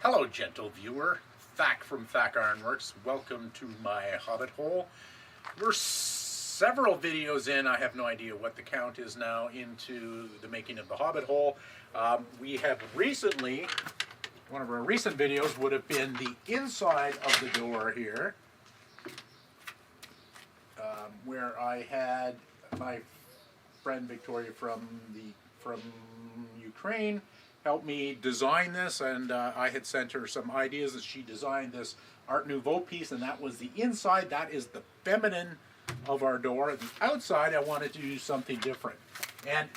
Hello, gentle viewer. Thack from Thack Ironworks. Welcome to my Hobbit hole. We're several videos in. I have no idea what the count is now into the making of the Hobbit hole. We have recently, one of our recent videos would have been the inside of the door here, where I had my friend Victoria from Ukraine helped me design this, and I had sent her some ideas as she designed this Art Nouveau piece, and that was the inside. That is the feminine of our door. The outside, I wanted to do something different. And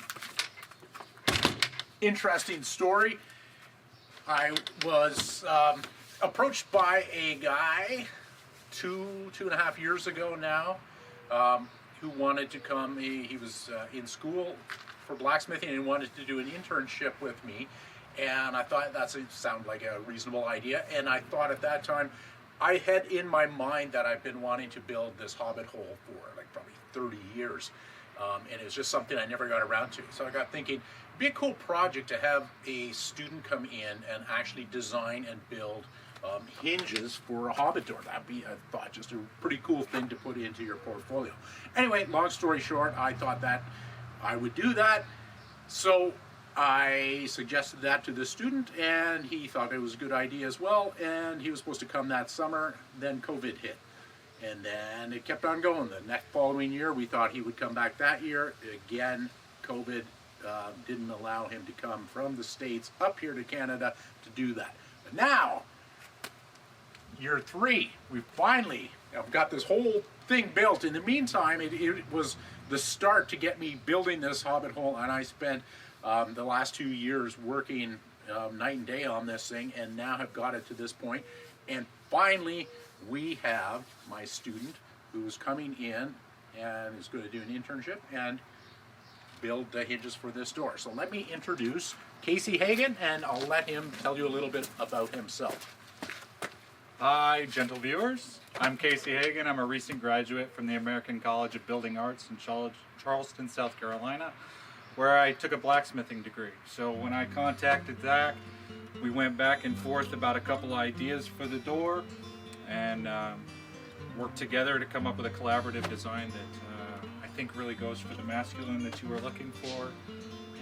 interesting story, I was approached by a guy two and a half years ago now, who wanted to come. He was in school for blacksmithing and wanted to do an internship with me, and I thought that sounded like a reasonable idea. And I thought at that time, I had in my mind that I've been wanting to build this Hobbit hole for like probably 30 years, and it was just something I never got around to. So I got thinking, it'd be a cool project to have a student come in and actually design and build hinges for a Hobbit door. That'd be, I thought, just a pretty cool thing to put into your portfolio. Anyway, long story short, I thought that I would do that, so I suggested that to the student, and he thought it was a good idea as well, and he was supposed to come that summer. Then COVID hit, and then it kept on going. The next following year, we thought he would come back that year. Again, COVID didn't allow him to come from the States up here to Canada to do that. But now, year 3, we finally have got this whole thing built. In the meantime, it was the start to get me building this Hobbit hole, and I spent the last 2 years working night and day on this thing, and now have got it to this point. And finally, we have my student who's coming in and is going to do an internship and build the hinges for this door. So let me introduce Casey Hagen, and I'll let him tell you a little bit about himself. Hi, gentle viewers. I'm Casey Hagen. I'm a recent graduate from the American College of Building Arts in Charleston, South Carolina, where I took a blacksmithing degree. So when I contacted Zach, we went back and forth about a couple ideas for the door, and worked together to come up with a collaborative design that I think really goes for the masculine that you were looking for,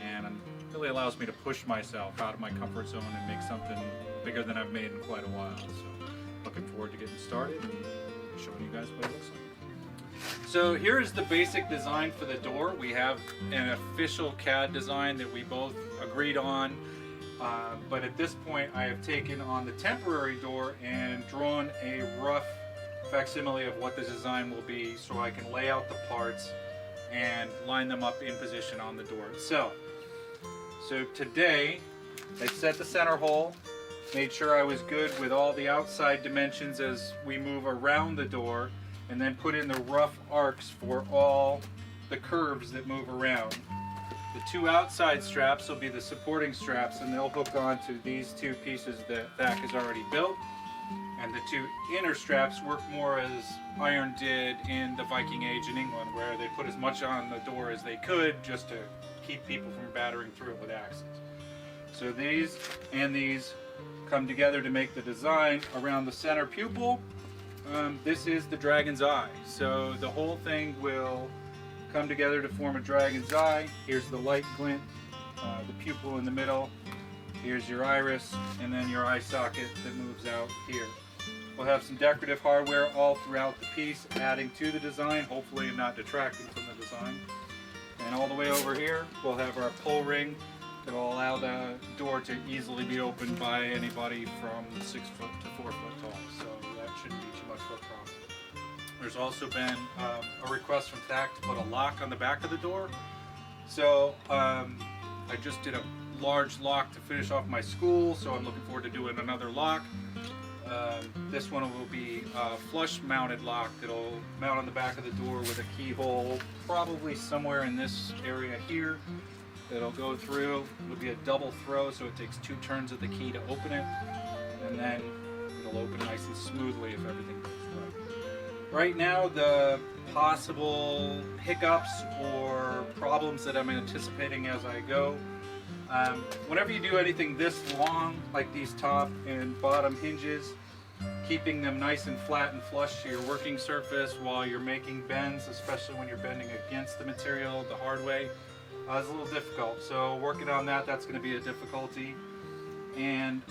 and really allows me to push myself out of my comfort zone and make something bigger than I've made in quite a while. So looking forward to getting started and showing you guys what it looks like. So here is the basic design for the door. We have an official CAD design that we both agreed on, but at this point I have taken on the temporary door and drawn a rough facsimile of what the design will be, so I can lay out the parts and line them up in position on the door itself. So today I set the center hole, made sure I was good with all the outside dimensions as we move around the door, and then put in the rough arcs for all the curves that move around. The 2 outside straps will be the supporting straps, and they'll hook onto these 2 pieces that Zach has already built. And the 2 inner straps work more as iron did in the Viking Age in England, where they put as much on the door as they could just to keep people from battering through it with axes. So these and these come together to make the design around the center pupil. This is the dragon's eye. So the whole thing will come together to form a dragon's eye. Here's the light glint, the pupil in the middle. Here's your iris, and then your eye socket that moves out here. We'll have some decorative hardware all throughout the piece, adding to the design, hopefully not detracting from the design. And all the way over here, we'll have our pull ring that will allow the door to easily be opened by anybody from 6 foot to 4 foot tall. So that shouldn't be too much of a problem. There's also been a request from Thack to put a lock on the back of the door. So I just did a large lock to finish off my school, so I'm looking forward to doing another lock. This one will be a flush mounted lock that'll mount on the back of the door with a keyhole, probably somewhere in this area here. It'll go through. It'll be a double throw, so it takes 2 turns of the key to open it, and then it'll open nice and smoothly if everything goes right. Right now, the possible hiccups or problems that I'm anticipating as I go Whenever you do anything this long, like these top and bottom hinges, keeping them nice and flat and flush to your working surface while you're making bends, especially when you're bending against the material the hard way, is a little difficult. So working on that, that's going to be a difficulty. And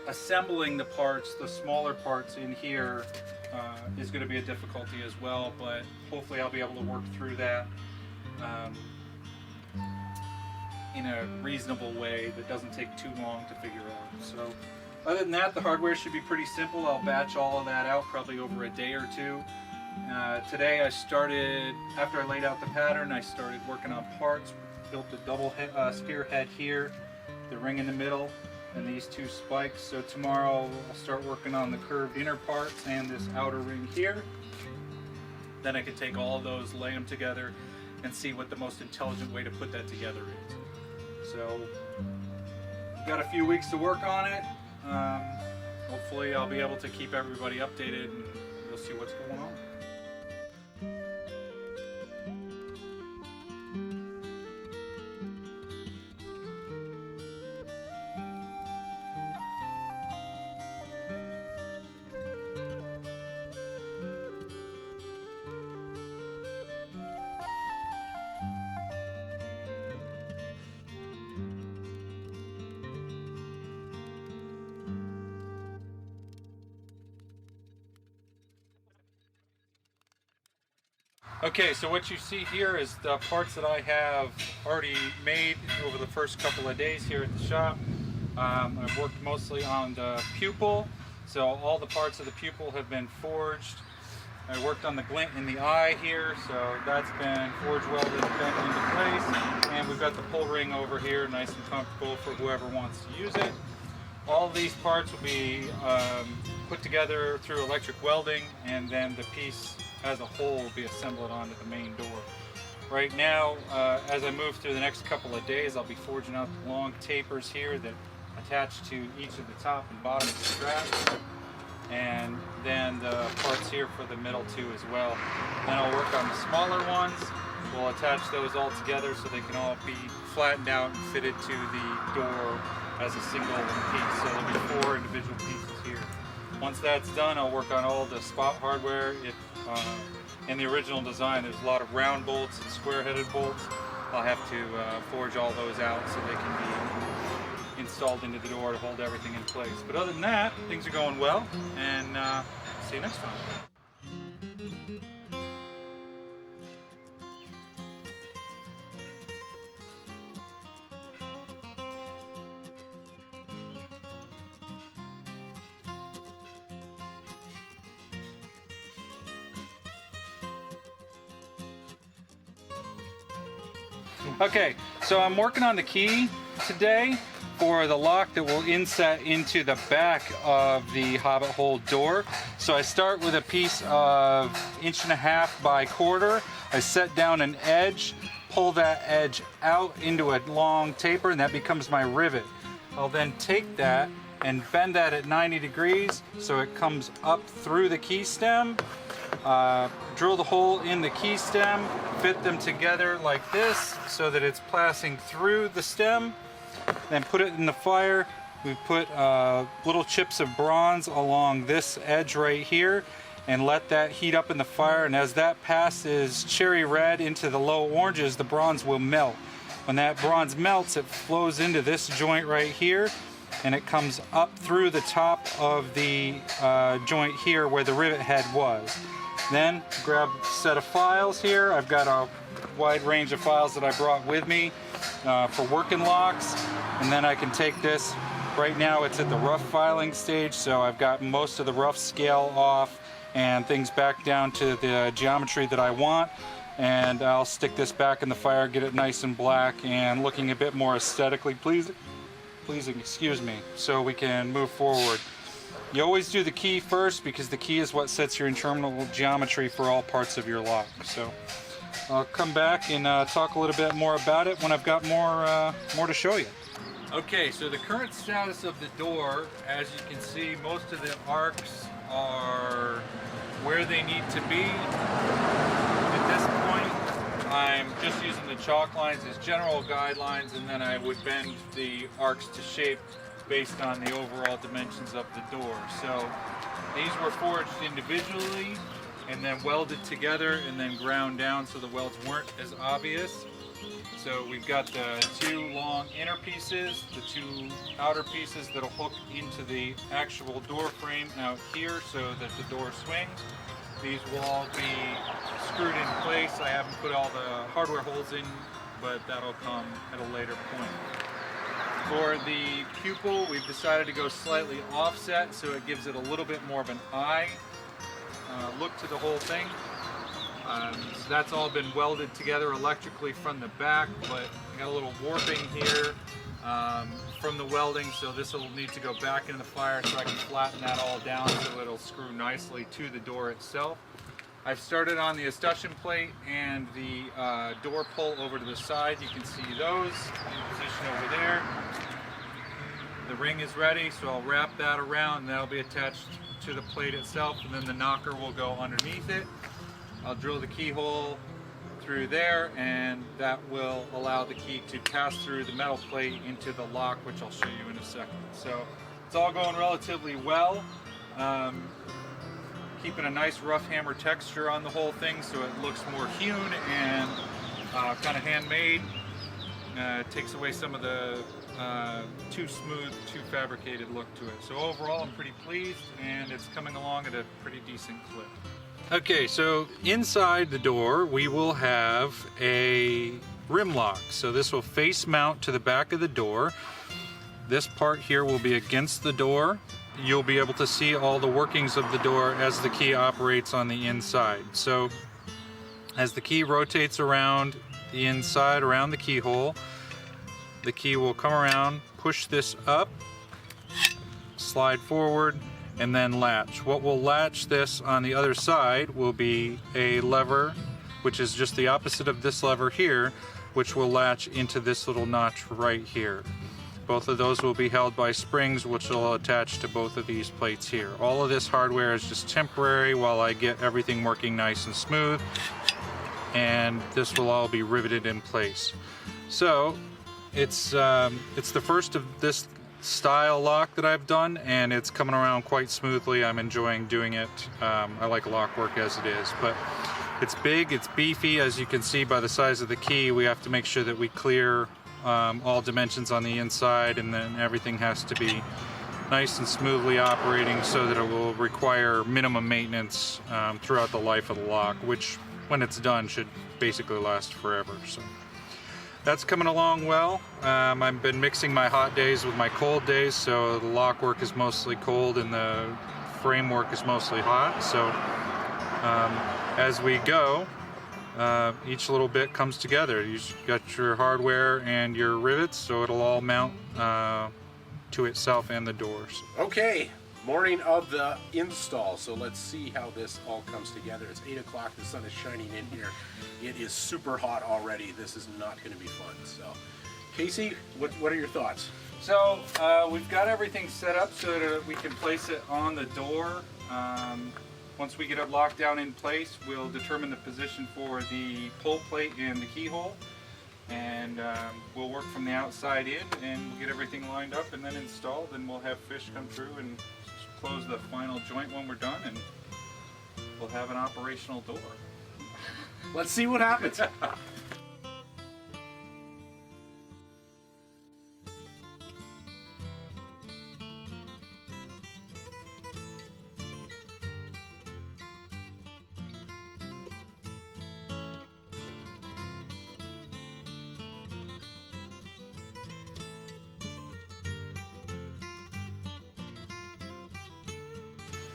assembling the parts, the smaller parts in here, is going to be a difficulty as well, but hopefully I'll be able to work through that in a reasonable way that doesn't take too long to figure out. So other than that, the hardware should be pretty simple. I'll batch all of that out probably over a day or two. Today I started, after I laid out the pattern, I started working on parts, built a double spearhead here, the ring in the middle, and these two spikes. So tomorrow I'll start working on the curved inner parts and this outer ring here. Then I can take all of those, lay them together, and see what the most intelligent way to put that together is. So got a few weeks to work on it. Hopefully I'll be able to keep everybody updated and we'll see what's going on. Okay, so what you see here is the parts that I have already made over the first couple of days here at the shop. I've worked mostly on the pupil, so all the parts of the pupil have been forged. I worked on the glint in the eye here, so that's been forge welded and bent into place. And we've got the pull ring over here, nice and comfortable for whoever wants to use it. All of these parts will be put together through electric welding, and then the piece as a whole will be assembled onto the main door. Right now, as I move through the next couple of days, I'll be forging out the long tapers here that attach to each of the top and bottom straps, and then the parts here for the middle two as well. Then I'll work on the smaller ones. We'll attach those all together so they can all be flattened out and fitted to the door as a single piece. So there'll be 4 individual pieces here. Once that's done, I'll work on all the spot hardware. In the original design, there's a lot of round bolts and square-headed bolts. I'll have to forge all those out so they can be installed into the door to hold everything in place. But other than that, things are going well, and see you next time. Okay, so I'm working on the key today for the lock that will inset into the back of the Hobbit hole door. So I start with a piece of 1.5 by 1/4. I set down an edge, pull that edge out into a long taper, and that becomes my rivet. I'll then take that and bend that at 90 degrees so it comes up through the key stem. Drill the hole in the key stem, fit them together like this so that it's passing through the stem, then put it in the fire. We put little chips of bronze along this edge right here and let that heat up in the fire, and as that passes cherry red into the low oranges, the bronze will melt. When that bronze melts, it flows into this joint right here, and it comes up through the top of the joint here where the rivet head was. Then grab a set of files here. I've got a wide range of files that I brought with me for working locks, and then I can take this. Right now it's at the rough filing stage, so I've got most of the rough scale off and things back down to the geometry that I want, and I'll stick this back in the fire, get it nice and black and looking a bit more aesthetically pleasing, excuse me, so we can move forward. You always do the key first because the key is what sets your internal geometry for all parts of your lock. So I'll come back and talk a little bit more about it when I've got more to show you. Okay, so the current status of the door, as you can see, most of the arcs are where they need to be at this point. I'm just using the chalk lines as general guidelines, and then I would bend the arcs to shape based on the overall dimensions of the door. So these were forged individually and then welded together and then ground down so the welds weren't as obvious. So we've got the two long inner pieces, the two outer pieces that'll hook into the actual door frame out here so that the door swings. These will all be screwed in place. I haven't put all the hardware holes in, but that'll come at a later point. For the pupil, we've decided to go slightly offset so it gives it a little bit more of an eye look to the whole thing. So that's all been welded together electrically from the back, but I got a little warping here from the welding, so this will need to go back in the fire so I can flatten that all down so it'll screw nicely to the door itself. I've started on the escutcheon plate and the door pull over to the side. You can see those in position over there. The ring is ready, so I'll wrap that around and that'll be attached to the plate itself, and then the knocker will go underneath it. I'll drill the keyhole through there, and that will allow the key to pass through the metal plate into the lock, which I'll show you in a second. So it's all going relatively well. Keeping a nice rough hammer texture on the whole thing so it looks more hewn and kind of handmade. Takes away some of the too smooth, too fabricated look to it. So overall I'm pretty pleased, and it's coming along at a pretty decent clip. Okay, so inside the door we will have a rim lock. So this will face mount to the back of the door. This part here will be against the door. You'll be able to see all the workings of the door as the key operates on the inside. So as the key rotates around the inside, around the keyhole, the key will come around, push this up, slide forward, and then latch. What will latch this on the other side will be a lever, which is just the opposite of this lever here, which will latch into this little notch right here. Both of those will be held by springs, which will attach to both of these plates here. All of this hardware is just temporary while I get everything working nice and smooth, and this will all be riveted in place. So it's the first of this style lock that I've done, and it's coming around quite smoothly. I'm enjoying doing it. I like lock work as it is, but it's big, it's beefy. As you can see by the size of the key, we have to make sure that we clear all dimensions on the inside, and then everything has to be nice and smoothly operating so that it will require minimum maintenance throughout the life of the lock, which when it's done should basically last forever. So that's coming along well. I've been mixing my hot days with my cold days, so the lock work is mostly cold and the framework is mostly hot. So as we go, each little bit comes together. You've got your hardware and your rivets, so it'll all mount to itself and the doors. Okay, morning of the install. So let's see how this all comes together. It's 8 o'clock, the sun is shining in here. It is super hot already. This is not going to be fun. So, Casey, what are your thoughts? So we've got everything set up so that we can place it on the door. Once we get it locked down in place, we'll determine the position for the pull plate and the keyhole, and we'll work from the outside in, and we'll get everything lined up and then installed, and we'll have fish come through and close the final joint when we're done, and we'll have an operational door. Let's see what happens.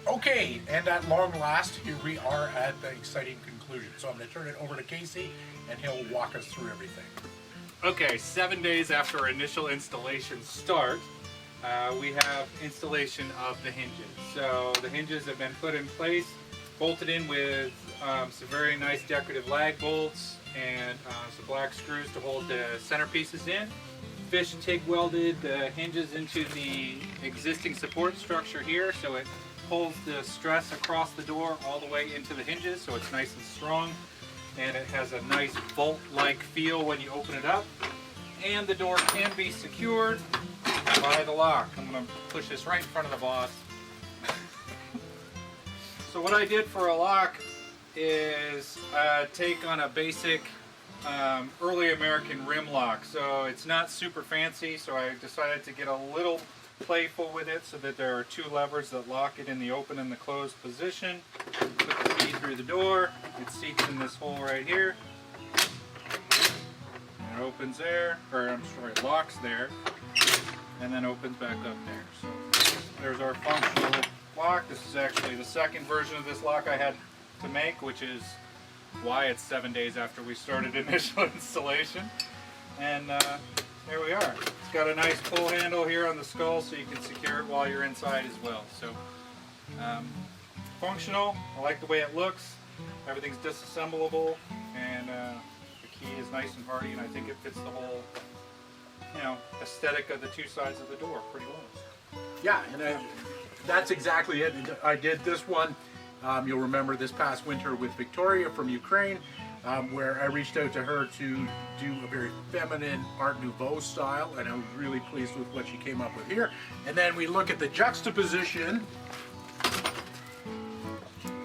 Okay, and at long last, here we are at the exciting conclusion. So I'm going to turn it over to Casey, and he'll walk us through everything. Okay, 7 days after our initial installation start, we have installation of the hinges. So the hinges have been put in place, bolted in with some very nice decorative lag bolts and some black screws to hold the centerpieces in. Fish TIG welded the hinges into the existing support structure here, so it pulls the stress across the door all the way into the hinges, so it's nice and strong. and it has a nice vault-like feel when you open it up. And the door can be secured by the lock. I'm going to push this right in front of the boss. So what I did for a lock is take on a basic early American rim lock. So it's not super fancy, so I decided to get a little playful with it so that there are two levers that lock it in the open and the closed position. Put the key through the door. It seats in this hole right here. It opens there, or I'm sorry, it locks there, and then opens back up there. So there's our functional lock. This is actually the second version of this lock I had to make, which is why it's 7 days after we started initial installation. And there we are. It's got a nice pull handle here on the skull so you can secure it while you're inside as well. So functional. I like the way it looks. Everything's disassemblable, and the key is nice and hardy, and I think it fits the whole, aesthetic of the two sides of the door pretty well. Yeah, and that's exactly it. I did this one, you'll remember this past winter with Victoria from Ukraine, where I reached out to her to do a very feminine Art Nouveau style, and I was really pleased with what she came up with here. And then we look at the juxtaposition,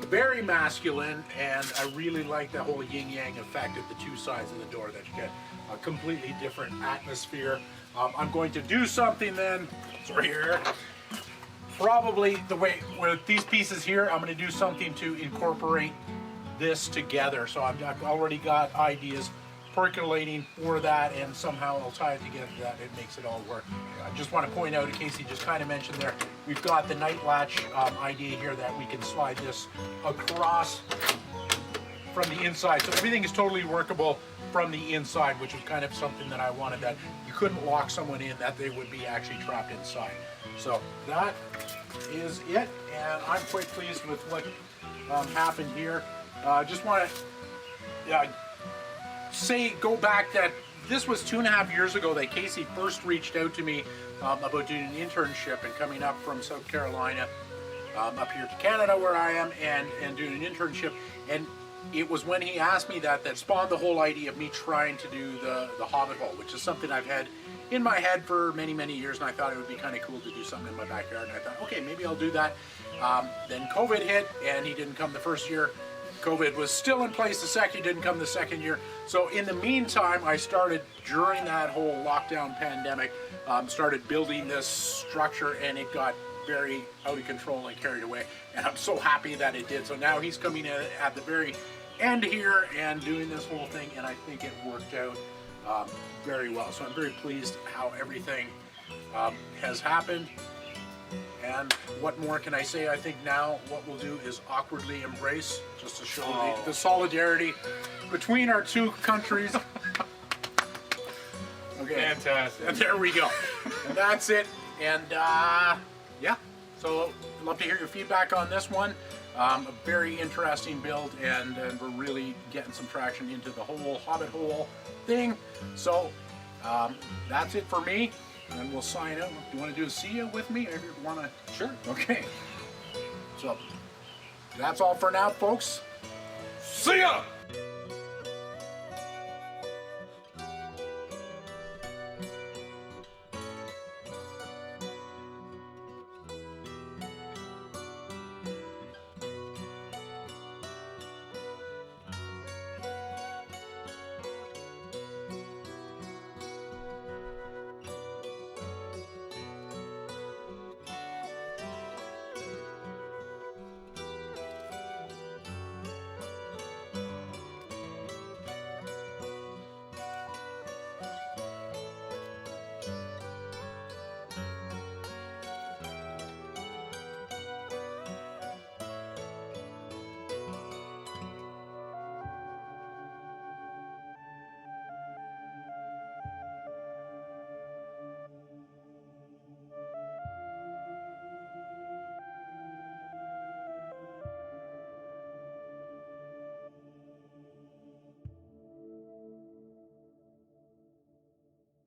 very masculine, and I really like the whole yin-yang effect of the two sides of the door, that you get a completely different atmosphere. I'm going to do something then, sorry here, probably the way with these pieces here, I'm going to do something to incorporate this together. So I've already got ideas percolating for that, and somehow I'll tie it together that it makes it all work. I just want to point out, Casey just kind of mentioned there, we've got the night latch idea here that we can slide this across from the inside. So everything is totally workable from the inside, which was kind of something that I wanted, that you couldn't lock someone in, that they would be actually trapped inside. So that is it, and I'm quite pleased with what happened here. Just want to go back that this was 2.5 years ago that Casey first reached out to me about doing an internship and coming up from South Carolina up here to Canada where I am, and doing an internship. And it was when he asked me that spawned the whole idea of me trying to do the Hobbit hole, which is something I've had in my head for many, many years, and I thought it would be kind of cool to do something in my backyard, and I thought, okay, maybe I'll do that. Then COVID hit, and he didn't come the first year. COVID was still in place the second, didn't come the second year. So in the meantime, I started, during that whole lockdown pandemic, started building this structure, and it got very out of control and carried away. And I'm so happy that it did. So now he's coming in at the very end here and doing this whole thing, and I think it worked out very well. So I'm very pleased how everything has happened. And what more can I say? I think now what we'll do is awkwardly embrace, just to show the solidarity between our two countries. Okay. Fantastic. And there we go. And that's it. And yeah, so I'd love to hear your feedback on this one. A very interesting build, and we're really getting some traction into the whole Hobbit hole thing. So that's it for me. And we'll sign out. Do you want to do a see ya with me? Or you want to? Sure. Okay. So that's all for now, folks. See ya!